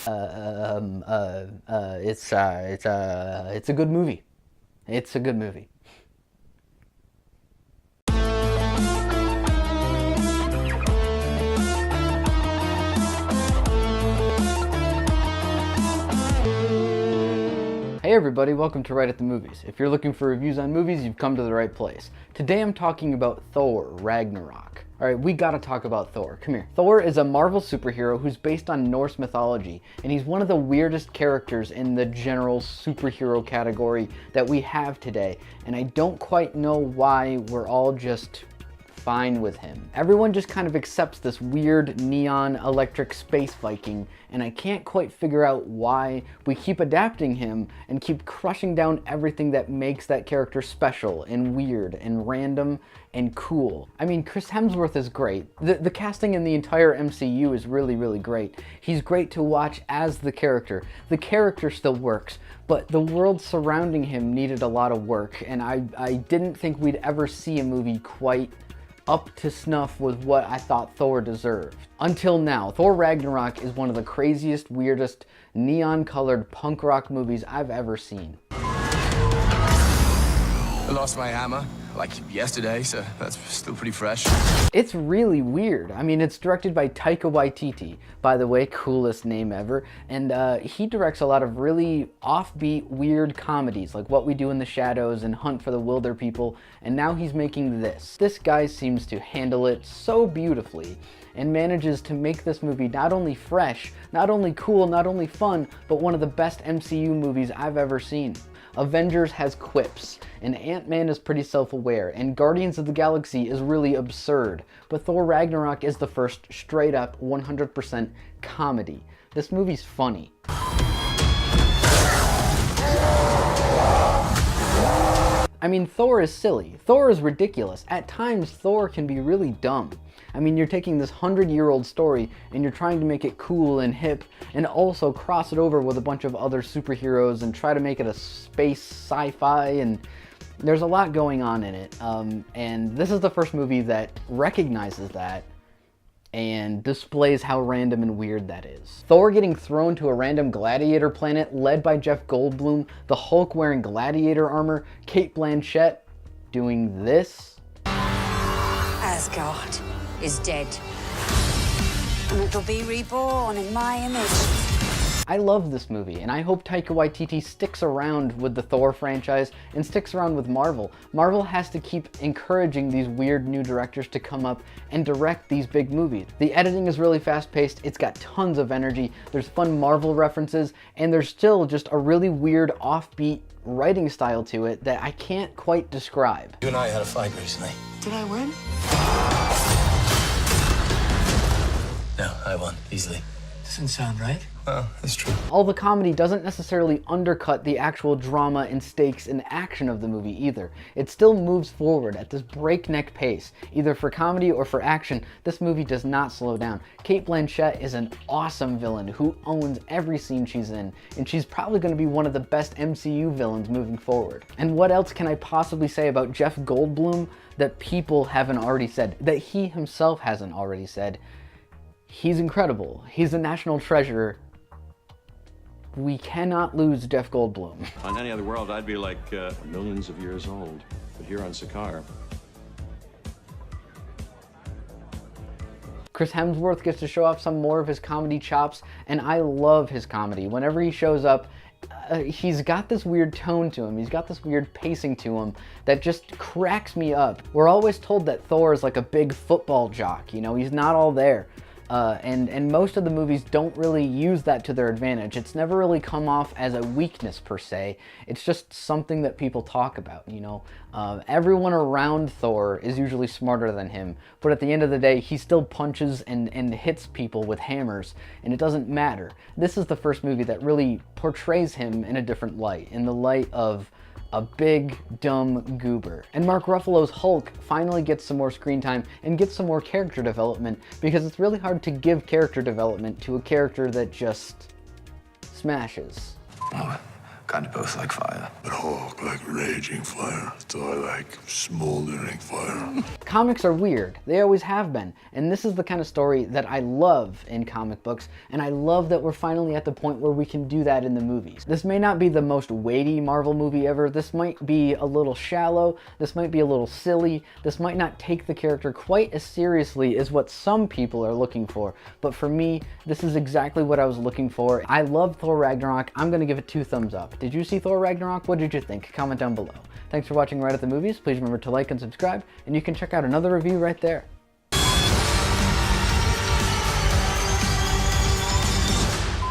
It's a good movie. It's a good movie. Hey everybody, welcome to Wright at the Movies. If you're looking for reviews on movies, you've come to the right place. Today I'm talking about Thor, Ragnarok. Alright, we gotta talk about Thor. Come here. Thor is a Marvel superhero who's based on Norse mythology, and he's one of the weirdest characters in the general superhero category that we have today, and I don't quite know why we're all just fine with him. Everyone just kind of accepts this weird neon electric space Viking, and I can't quite figure out why we keep adapting him and keep crushing down everything that makes that character special and weird and random and cool. I mean, Chris Hemsworth is great. The casting in the entire MCU is really, really great. He's great to watch as the character. The character still works, but the world surrounding him needed a lot of work, and I didn't think we'd ever see a movie quite up to snuff with what I thought Thor deserved. Until now, Thor Ragnarok is one of the craziest, weirdest, neon-colored punk rock movies I've ever seen. I lost my hammer, like yesterday, so that's still pretty fresh. It's really weird. I mean, it's directed by Taika Waititi, by the way, coolest name ever, and he directs a lot of really offbeat, weird comedies, like What We Do in the Shadows and Hunt for the Wilder People, and now he's making this. This guy seems to handle it so beautifully, and manages to make this movie not only fresh, not only cool, not only fun, but one of the best MCU movies I've ever seen. Avengers has quips, and Ant-Man is pretty self-aware, and Guardians of the Galaxy is really absurd, but Thor Ragnarok is the first straight-up 100% comedy. This movie's funny. I mean, Thor is silly. Thor is ridiculous. At times, Thor can be really dumb. I mean, you're taking this 100-year-old story and you're trying to make it cool and hip and also cross it over with a bunch of other superheroes and try to make it a space sci-fi, and there's a lot going on in it. And this is the first movie that recognizes that and displays how random and weird that is. Thor getting thrown to a random gladiator planet led by Jeff Goldblum, the Hulk wearing gladiator armor, Cate Blanchett doing this. Asgard is dead, and it'll be reborn in my image. I love this movie, and I hope Taika Waititi sticks around with the Thor franchise and sticks around with Marvel. Marvel has to keep encouraging these weird new directors to come up and direct these big movies. The editing is really fast-paced, it's got tons of energy, there's fun Marvel references, and there's still just a really weird, offbeat writing style to it that I can't quite describe. You and I had a fight recently. Did I win? No, I won, easily. Doesn't sound right. Well, it's true. All the comedy doesn't necessarily undercut the actual drama and stakes and action of the movie either. It still moves forward at this breakneck pace. Either for comedy or for action, this movie does not slow down. Cate Blanchett is an awesome villain who owns every scene she's in, and she's probably going to be one of the best MCU villains moving forward. And what else can I possibly say about Jeff Goldblum that people haven't already said, that he himself hasn't already said? He's incredible. He's a national treasure. We cannot lose Jeff Goldblum. On any other world, I'd be like millions of years old. But here on Sakaar... Chris Hemsworth gets to show off some more of his comedy chops, and I love his comedy. Whenever he shows up, he's got this weird tone to him. He's got this weird pacing to him that just cracks me up. We're always told that Thor is like a big football jock, you know, he's not all there. And most of the movies don't really use that to their advantage. It's never really come off as a weakness per se. It's just something that people talk about, you know. Everyone around Thor is usually smarter than him, but at the end of the day, he still punches and hits people with hammers, and it doesn't matter. This is the first movie that really portrays him in a different light, in the light of a big, dumb goober. And Mark Ruffalo's Hulk finally gets some more screen time and gets some more character development, because it's really hard to give character development to a character that just smashes. Oh, kind of both like fire. But Hulk like raging fire, so I like smoldering fire. Comics are weird. They always have been. And this is the kind of story that I love in comic books, and I love that we're finally at the point where we can do that in the movies. This may not be the most weighty Marvel movie ever. This might be a little shallow. This might be a little silly. This might not take the character quite as seriously as what some people are looking for. But for me, this is exactly what I was looking for. I love Thor Ragnarok. I'm gonna give it 2 thumbs up. Did you see Thor Ragnarok? What did you think? Comment down below. Thanks for watching Right at the Movies. Please remember to like and subscribe, and you can check out another review right there.